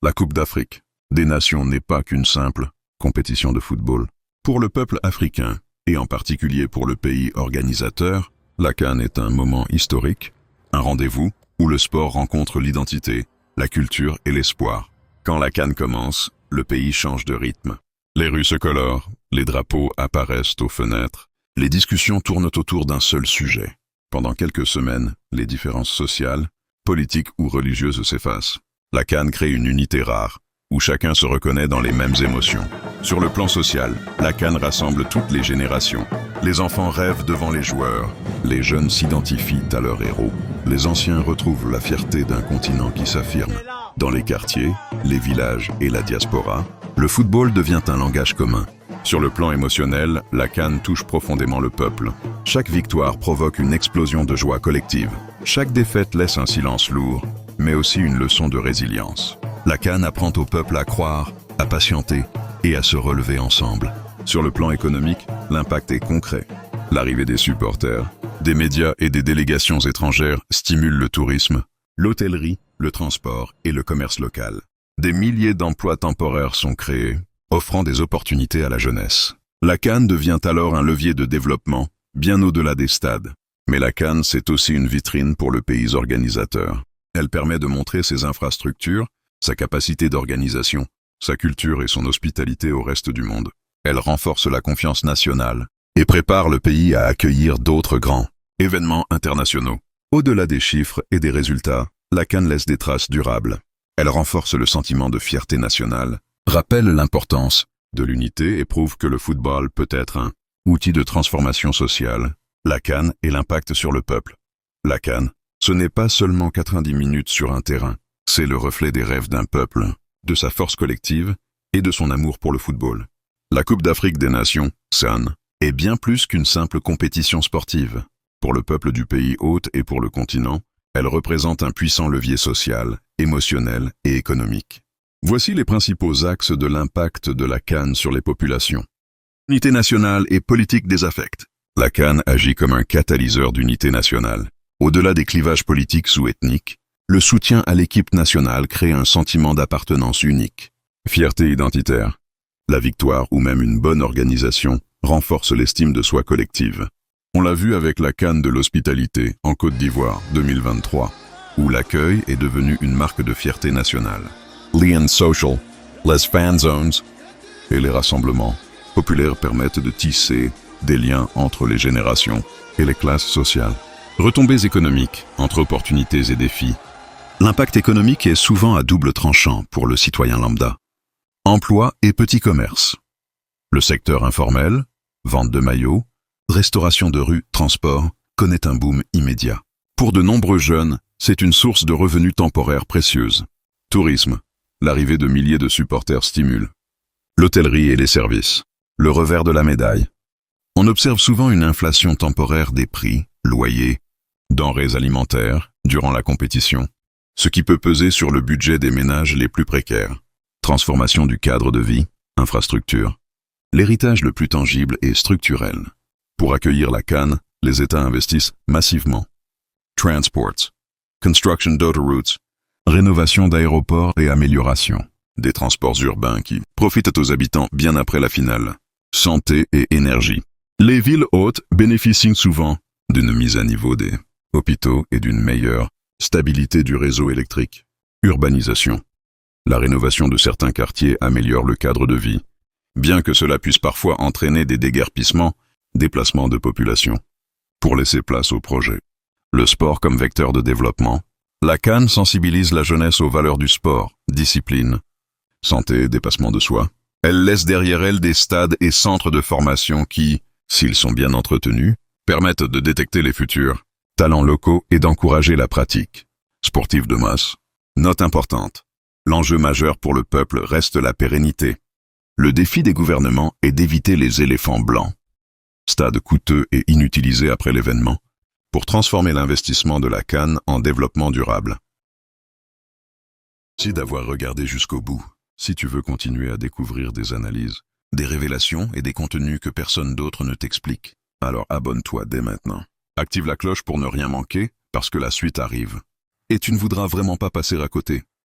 La Coupe d'Afrique des Nations n'est pas qu'une simple compétition de football. Pour le peuple africain, et en particulier pour le pays organisateur, la CAN est un moment historique, un rendez-vous où le sport rencontre l'identité, la culture et l'espoir. Quand la CAN commence, le pays change de rythme. Les rues se colorent, les drapeaux apparaissent aux fenêtres, les discussions tournent autour d'un seul sujet. Pendant quelques semaines, les différences sociales, politiques ou religieuses s'effacent. La CAN crée une unité rare, où chacun se reconnaît dans les mêmes émotions. Sur le plan social, la CAN rassemble toutes les générations. Les enfants rêvent devant les joueurs, les jeunes s'identifient à leurs héros. Les anciens retrouvent la fierté d'un continent qui s'affirme. Dans les quartiers, les villages et la diaspora, le football devient un langage commun. Sur le plan émotionnel, la CAN touche profondément le peuple. Chaque victoire provoque une explosion de joie collective. Chaque défaite laisse un silence lourd, mais aussi une leçon de résilience. La CAN apprend au peuple à croire, à patienter et à se relever ensemble. Sur le plan économique, l'impact est concret. L'arrivée des supporters, des médias et des délégations étrangères stimule le tourisme, l'hôtellerie, le transport et le commerce local. Des milliers d'emplois temporaires sont créés, offrant des opportunités à la jeunesse. La CAN devient alors un levier de développement, bien au-delà des stades. Mais la CAN, c'est aussi une vitrine pour le pays organisateur. Elle permet de montrer ses infrastructures, sa capacité d'organisation, sa culture et son hospitalité au reste du monde. Elle renforce la confiance nationale et prépare le pays à accueillir d'autres grands événements internationaux. Au-delà des chiffres et des résultats, la CAN laisse des traces durables. Elle renforce le sentiment de fierté nationale, rappelle l'importance de l'unité et prouve que le football peut être un outil de transformation sociale. La CAN et l'impact sur le peuple. La CAN, ce n'est pas seulement 90 minutes sur un terrain, c'est le reflet des rêves d'un peuple, de sa force collective et de son amour pour le football. La Coupe d'Afrique des Nations, CAN, est bien plus qu'une simple compétition sportive. Pour le peuple du pays hôte et pour le continent, elle représente un puissant levier social, émotionnel et économique. Voici les principaux axes de l'impact de la CAN sur les populations. Unité nationale et politique des affects. La CAN agit comme un catalyseur d'unité nationale. Au-delà des clivages politiques ou ethniques, le soutien à l'équipe nationale crée un sentiment d'appartenance unique. Fierté identitaire. La victoire ou même une bonne organisation renforce l'estime de soi collective. On l'a vu avec la CAN de l'hospitalité en Côte d'Ivoire 2023, où l'accueil est devenu une marque de fierté nationale. Lions social, les fan zones et les rassemblements populaires permettent de tisser des liens entre les générations et les classes sociales. Retombées économiques entre opportunités et défis. L'impact économique est souvent à double tranchant pour le citoyen lambda. Emploi et petit commerce. Le secteur informel, vente de maillots, restauration de rue, transport, connaît un boom immédiat. Pour de nombreux jeunes, c'est une source de revenus temporaires précieuse. Tourisme. L'arrivée de milliers de supporters stimule. L'hôtellerie et les services. Le revers de la médaille. On observe souvent une inflation temporaire des prix, loyers, denrées alimentaires, durant la compétition, ce qui peut peser sur le budget des ménages les plus précaires. Transformation du cadre de vie, infrastructure. L'héritage le plus tangible et structurel. Pour accueillir la CAN, les États investissent massivement. Transports. Construction d'autoroutes. Rénovation d'aéroports et amélioration des transports urbains qui profitent aux habitants bien après la finale. Santé et énergie. Les villes hôtes bénéficient souvent d'une mise à niveau des hôpitaux et d'une meilleure stabilité du réseau électrique. Urbanisation. La rénovation de certains quartiers améliore le cadre de vie, bien que cela puisse parfois entraîner des déguerpissements, déplacements de population. Pour laisser place au projet. Le sport comme vecteur de développement. La CAN sensibilise la jeunesse aux valeurs du sport, discipline, santé, dépassement de soi. Elle laisse derrière elle des stades et centres de formation qui, s'ils sont bien entretenus, permettent de détecter les futurs talents locaux et d'encourager la pratique sportive de masse. Note importante. L'enjeu majeur pour le peuple reste la pérennité. Le défi des gouvernements est d'éviter les éléphants blancs, stades coûteux et inutilisés après l'événement, pour transformer l'investissement de la CAN en développement durable. Merci d'avoir regardé jusqu'au bout. Si tu veux continuer à découvrir des analyses, des révélations et des contenus que personne d'autre ne t'explique, alors abonne-toi dès maintenant. Active la cloche pour ne rien manquer, parce que la suite arrive. Et tu ne voudras vraiment pas passer à côté.